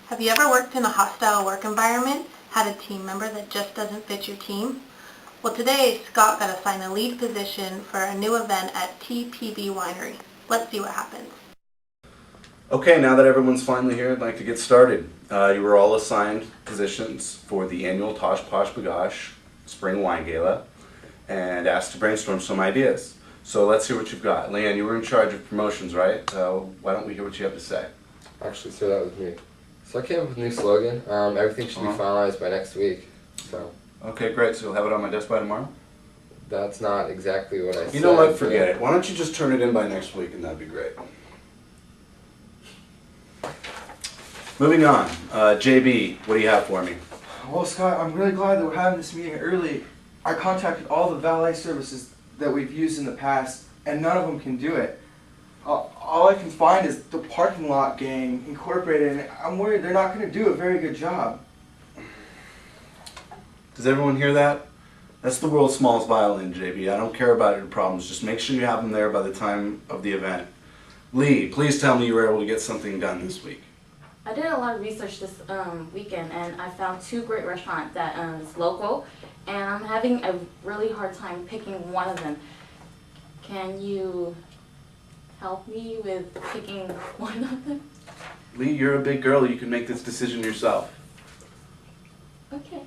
Have you ever worked in a hostile work environment, had a team member that just doesn't fit your team? Well, today Scott got assigned a lead position for a new event at TPB Winery. Let's see what happens. Okay, now that everyone's finally here, I'd like to get started. You were all assigned positions for the annual Tosh Posh Bagosh Spring Wine Gala and asked to brainstorm some ideas. So let's hear what you've got. Leanne, you were in charge of promotions, right? Why don't we hear what you have to say? Actually, sir, that was me. So I came up with a new slogan. Everything should be finalized by next week. So. Okay, great. So you'll have it on my desk by tomorrow? That's not exactly what I said. You know what? Forget it. Why don't you just turn it in by next week, and that'd be great. Moving on. JB, what do you have for me? Well, Scott, I'm really glad that we're having this meeting early. I contacted all the valet services that we've used in the past, and none of them can do it. All I can find is the parking lot gang incorporated, and I'm worried they're not going to do a very good job. Does everyone hear that? That's the world's smallest violin, JB. I don't care about your problems. Just make sure you have them there by the time of the event. Lee, please tell me you were able to get something done this week. I did a lot of research this weekend, and I found two great restaurants that is local, and I'm having a really hard time picking one of them. Can you help me with picking one of them? Lee, you're a big girl. You can make this decision yourself. Okay.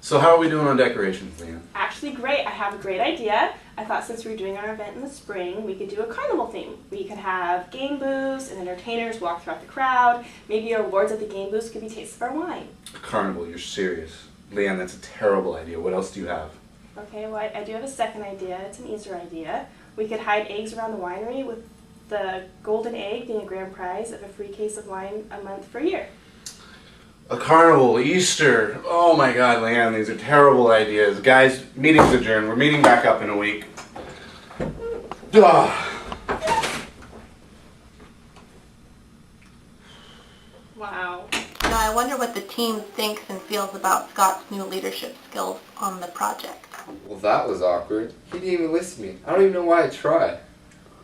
So how are we doing on decorations, Leanne? Actually great. I have a great idea. I thought since we were doing our event in the spring, we could do a carnival theme. We could have game booths and entertainers walk throughout the crowd. Maybe our awards at the game booths could be tastes of our wine. A carnival, you're serious. Leanne, that's a terrible idea. What else do you have? Okay, well I do have a second idea. It's an easier idea. We could hide eggs around the winery with the golden egg being a grand prize of a free case of wine a month for a year. A carnival, Easter. Oh my God, Leanne, these are terrible ideas. Guys, meeting's adjourned. We're meeting back up in a week. Ugh. Wow. Now I wonder what the team thinks and feels about Scott's new leadership skills on the project. Well, that was awkward. He didn't even listen to me. I don't even know why I tried.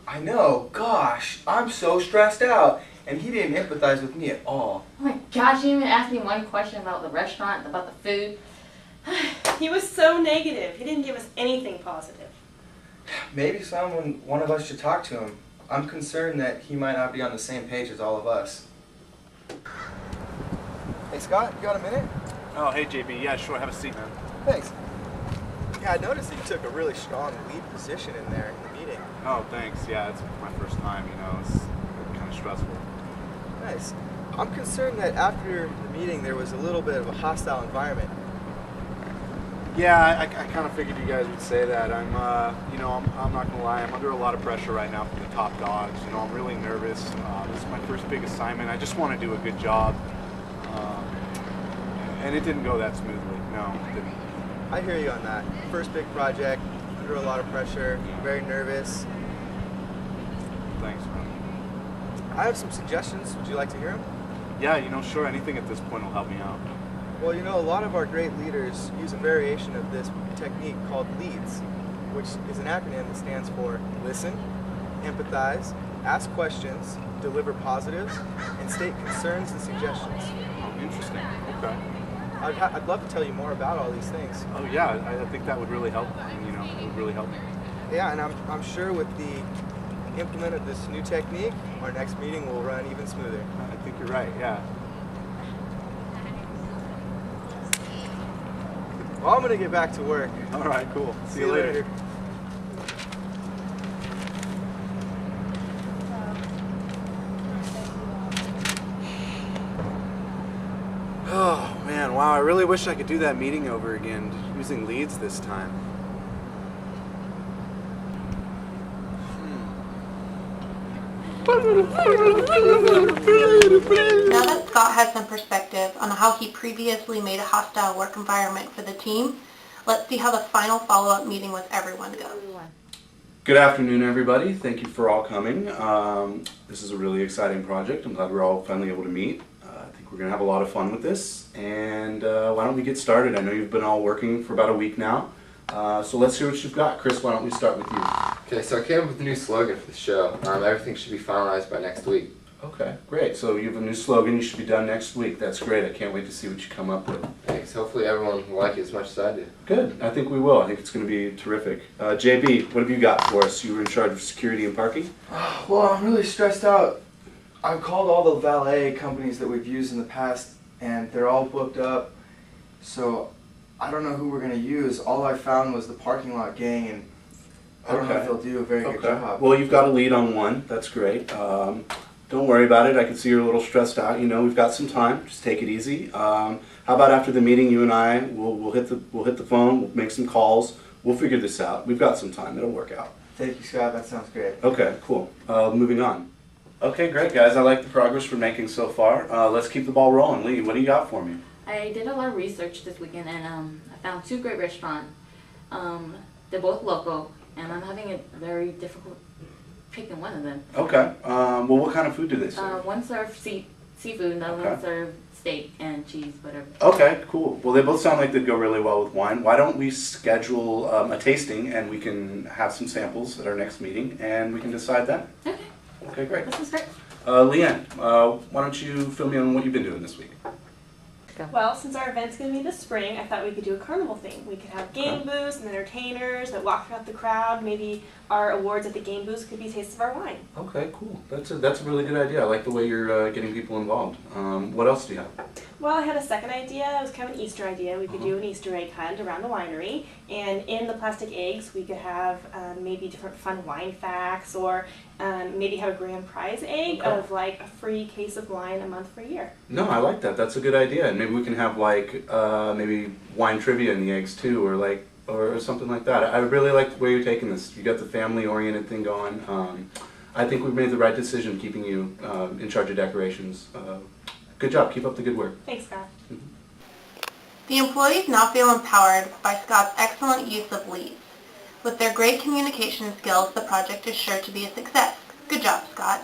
I know, gosh, I'm so stressed out, and he didn't empathize with me at all. Oh my gosh, you didn't even ask me one question about the restaurant, about the food. He was so negative. He didn't give us anything positive. Maybe one of us should talk to him. I'm concerned that he might not be on the same page as all of us. Hey Scott, you got a minute? Oh, hey JB. Yeah, sure. Have a seat, man. Thanks. Yeah, I noticed that you took a really strong lead position in there in the meeting. Oh, thanks. Yeah, it's my first time, you know. It's kind of stressful. Nice. I'm concerned that after the meeting there was a little bit of a hostile environment. Yeah, I kind of figured you guys would say that. I'm not gonna lie. I'm under a lot of pressure right now from the top dogs. You know, I'm really nervous. This is my first big assignment. I just want to do a good job. And it didn't go that smoothly. No, it didn't. I hear you on that. First big project, under a lot of pressure, very nervous. Thanks, man. I have some suggestions. Would you like to hear them? Yeah, you know, sure. Anything at this point will help me out. Well, you know, a lot of our great leaders use a variation of this technique called LEADS, which is an acronym that stands for listen, empathize, ask questions, deliver positives, and state concerns and suggestions. Oh, interesting. Okay. I'd love to tell you more about all these things. Oh yeah, I think that would really help. You know, it would really help me. Yeah, and I'm sure with the implement of this new technique, our next meeting will run even smoother. I think you're right. Yeah. Well, I'm gonna get back to work. All right. Cool. See you later. Oh man, wow, I really wish I could do that meeting over again, using leads this time. Now that Scott has some perspective on how he previously made a hostile work environment for the team, let's see how the final follow-up meeting with everyone goes. Good afternoon, everybody. Thank you for all coming. This is a really exciting project. I'm glad we're all finally able to meet. I think we're going to have a lot of fun with this. And why don't we get started? I know you've been all working for about a week now. So let's hear what you've got. Chris, why don't we start with you? Okay, so I came up with a new slogan for the show. Everything should be finalized by next week. Okay, great. So you have a new slogan. You should be done next week. That's great. I can't wait to see what you come up with. Thanks. Hopefully everyone will like it as much as I do. Good. I think we will. I think it's going to be terrific. JB, what have you got for us? You were in charge of security and parking? Well, I'm really stressed out. I've called all the valet companies that we've used in the past, and they're all booked up. So I don't know who we're going to use. All I found was the parking lot gang, and I don't know if they'll do a very good job. Well, you've got a lead on one. That's great. Don't worry about it. I can see you're a little stressed out. You know, we've got some time. Just take it easy. How about after the meeting, you and I we'll hit the phone. We'll make some calls. We'll figure this out. We've got some time. It'll work out. Thank you, Scott. That sounds great. Okay, cool. Moving on. Okay, great, guys. I like the progress we're making so far. Let's keep the ball rolling. Lee, what do you got for me? I did a lot of research this weekend and I found two great restaurants. They're both local and I'm having a very difficult picking one of them. Okay. Well, what kind of food do they serve? One served seafood and the other one served steak and cheese, whatever. Okay, cool. Well, they both sound like they'd go really well with wine. Why don't we schedule a tasting and we can have some samples at our next meeting and we can decide then? Okay. Okay, great. This is great. Leanne, why don't you fill me in what you've been doing this week? Well, since our event's going to be this spring, I thought we could do a carnival thing. We could have game booths and entertainers that walk throughout the crowd. Maybe our awards at the game booths could be tastes of our wine. Okay, cool. That's a really good idea. I like the way you're getting people involved. What else do you have? Well, I had a second idea. It was kind of an Easter idea. We could do an Easter egg hunt around the winery, and in the plastic eggs, we could have maybe different fun wine facts, or maybe have a grand prize egg of like a free case of wine a month for a year. No, I like that. That's a good idea. And maybe we can have like maybe wine trivia in the eggs too, or something like that. I really like the way you're taking this. You got the family-oriented thing going. I think we've made the right decision keeping you in charge of decorations. Good job. Keep up the good work. Thanks, Scott. The employees now feel empowered by Scott's excellent use of leads. With their great communication skills, the project is sure to be a success. Good job, Scott.